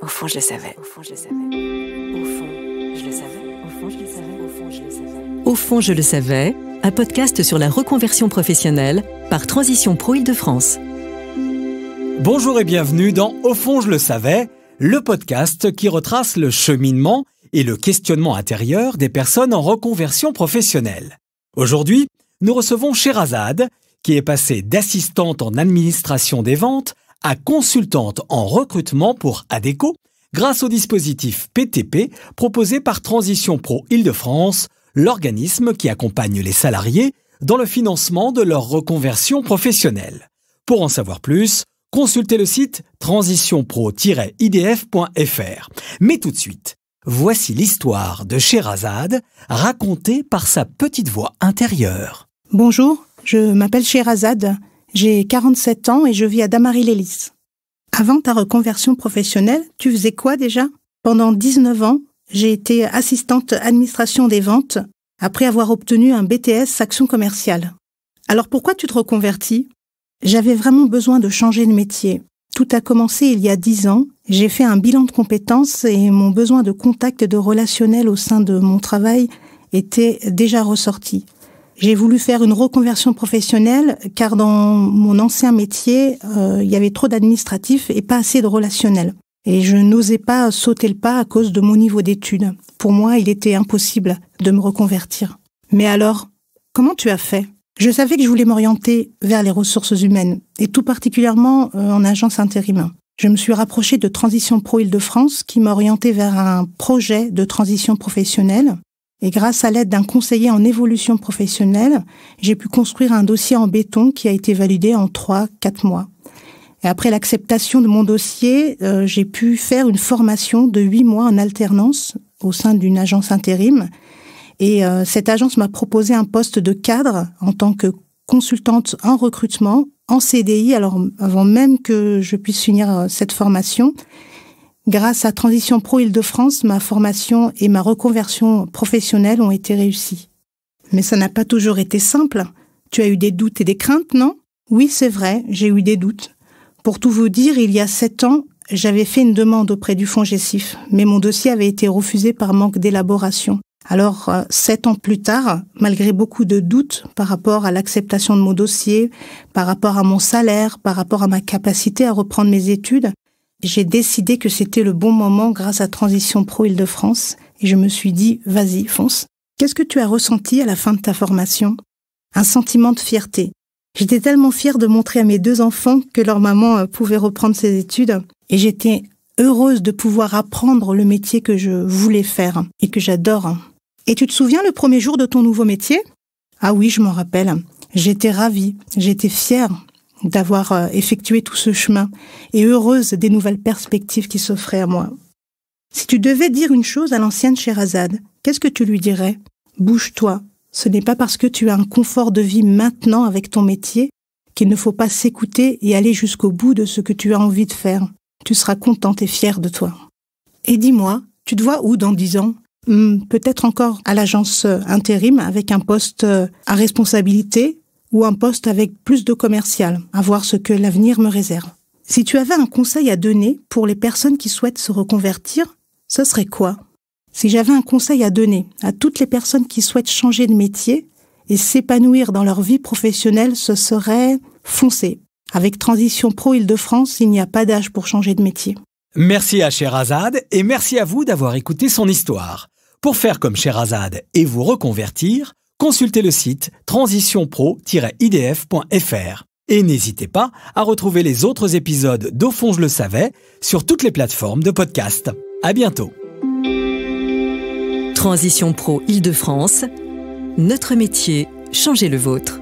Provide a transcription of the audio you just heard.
Au fond, je le savais. Au fond, je le savais. Au fond, je le savais. Au fond, je le savais. Au fond, je le savais. Au fond, je le savais, un podcast sur la reconversion professionnelle par Transition Pro Île-de-France. Bonjour et bienvenue dans Au fond, je le savais, le podcast qui retrace le cheminement et le questionnement intérieur des personnes en reconversion professionnelle. Aujourd'hui, nous recevons Sherazade, qui est passée d'assistante en administration des ventes à consultante en recrutement pour Adecco, grâce au dispositif PTP proposé par Transition Pro Île-de-France, l'organisme qui accompagne les salariés dans le financement de leur reconversion professionnelle. Pour en savoir plus, consultez le site transitionpro-idf.fr. Mais tout de suite, voici l'histoire de Sherazade racontée par sa petite voix intérieure. Bonjour, je m'appelle Sherazade, j'ai 47 ans et je vis à Damary-lès-Lys. Avant ta reconversion professionnelle, tu faisais quoi déjà ? Pendant 19 ans, j'ai été assistante administration des ventes après avoir obtenu un BTS Action commerciale. Alors pourquoi tu te reconvertis ? J'avais vraiment besoin de changer de métier. Tout a commencé il y a 10 ans. J'ai fait un bilan de compétences et mon besoin de contact et de relationnel au sein de mon travail était déjà ressorti. J'ai voulu faire une reconversion professionnelle car dans mon ancien métier, il y avait trop d'administratifs et pas assez de relationnel. Et je n'osais pas sauter le pas à cause de mon niveau d'études. Pour moi, il était impossible de me reconvertir. Mais alors, comment tu as fait ? Je savais que je voulais m'orienter vers les ressources humaines, et tout particulièrement en agence intérim. Je me suis rapprochée de Transition Pro Île-de-France, qui m'a orientée vers un projet de transition professionnelle. Et grâce à l'aide d'un conseiller en évolution professionnelle, j'ai pu construire un dossier en béton qui a été validé en 3-4 mois. Et après l'acceptation de mon dossier, j'ai pu faire une formation de 8 mois en alternance au sein d'une agence intérim. Et cette agence m'a proposé un poste de cadre en tant que consultante en recrutement, en CDI, alors avant même que je puisse finir cette formation. Grâce à Transition Pro Île-de-France, ma formation et ma reconversion professionnelle ont été réussies. Mais ça n'a pas toujours été simple. Tu as eu des doutes et des craintes, non ? Oui, c'est vrai, j'ai eu des doutes. Pour tout vous dire, il y a 7 ans, j'avais fait une demande auprès du FONGECIF, mais mon dossier avait été refusé par manque d'élaboration. Alors, 7 ans plus tard, malgré beaucoup de doutes par rapport à l'acceptation de mon dossier, par rapport à mon salaire, par rapport à ma capacité à reprendre mes études, j'ai décidé que c'était le bon moment grâce à Transition Pro Île-de-France et je me suis dit, vas-y, fonce. Qu'est-ce que tu as ressenti à la fin de ta formation ? Un sentiment de fierté. J'étais tellement fière de montrer à mes 2 enfants que leur maman pouvait reprendre ses études et j'étais heureuse de pouvoir apprendre le métier que je voulais faire et que j'adore. Et tu te souviens le premier jour de ton nouveau métier ? Ah oui, je m'en rappelle. J'étais ravie, j'étais fière d'avoir effectué tout ce chemin et heureuse des nouvelles perspectives qui s'offraient à moi. Si tu devais dire une chose à l'ancienne Sherazade, qu'est-ce que tu lui dirais ? Bouge-toi. Ce n'est pas parce que tu as un confort de vie maintenant avec ton métier qu'il ne faut pas s'écouter et aller jusqu'au bout de ce que tu as envie de faire. Tu seras contente et fière de toi. Et dis-moi, tu te vois où dans 10 ans ? Peut-être encore à l'agence intérim avec un poste à responsabilité ou un poste avec plus de commercial, à voir ce que l'avenir me réserve. Si tu avais un conseil à donner pour les personnes qui souhaitent se reconvertir, ce serait quoi ? Si j'avais un conseil à donner à toutes les personnes qui souhaitent changer de métier et s'épanouir dans leur vie professionnelle, ce serait foncer. Avec Transition Pro Île-de-France, il n'y a pas d'âge pour changer de métier. Merci à Sherazade et merci à vous d'avoir écouté son histoire. Pour faire comme Sherazade et vous reconvertir, consultez le site transitionpro-idf.fr. Et n'hésitez pas à retrouver les autres épisodes d'Au fond, je le savais sur toutes les plateformes de podcast. À bientôt. Transition Pro Île-de-France, notre métier, changez le vôtre.